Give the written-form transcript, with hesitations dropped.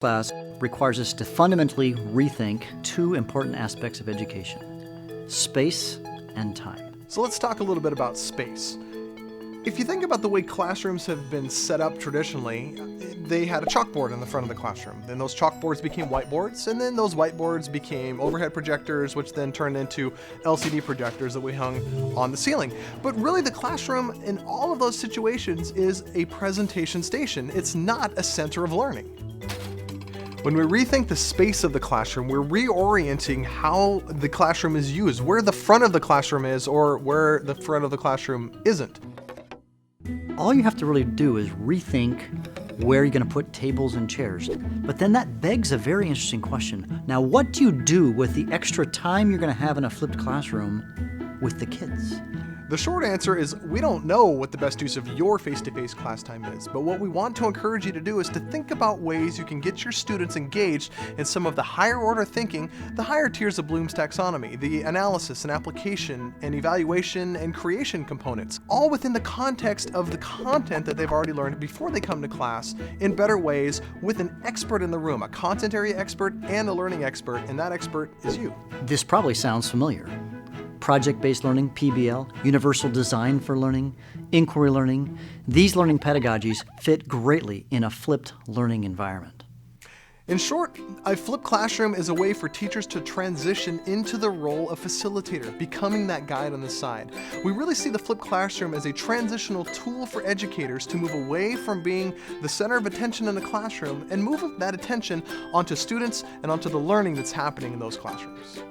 Class requires us to fundamentally rethink two important aspects of education: space and time. So let's talk a little bit about space. If you think about the way classrooms have been set up traditionally, they had a chalkboard in the front of the classroom. Then those chalkboards became whiteboards, and then those whiteboards became overhead projectors, which then turned into LCD projectors that we hung on the ceiling. But really the classroom in all of those situations is a presentation station. It's not a center of learning. When we rethink the space of the classroom, we're reorienting how the classroom is used, where the front of the classroom is or where the front of the classroom isn't. All you have to really do is rethink where you're going to put tables and chairs. But then that begs a very interesting question. Now, what do you do with the extra time you're going to have in a flipped classroom with the kids? The short answer is we don't know what the best use of your face-to-face class time is, but what we want to encourage you to do is to think about ways you can get your students engaged in some of the higher order thinking, the higher tiers of Bloom's taxonomy, the analysis and application and evaluation and creation components, all within the context of the content that they've already learned before they come to class in better ways with an expert in the room, a content area expert and a learning expert, and that expert is you. This probably sounds familiar. Project-based learning, PBL, universal design for learning, inquiry learning. These learning pedagogies fit greatly in a flipped learning environment. In short, a flipped classroom is a way for teachers to transition into the role of facilitator, becoming that guide on the side. We really see the flipped classroom as a transitional tool for educators to move away from being the center of attention in the classroom and move that attention onto students and onto the learning that's happening in those classrooms.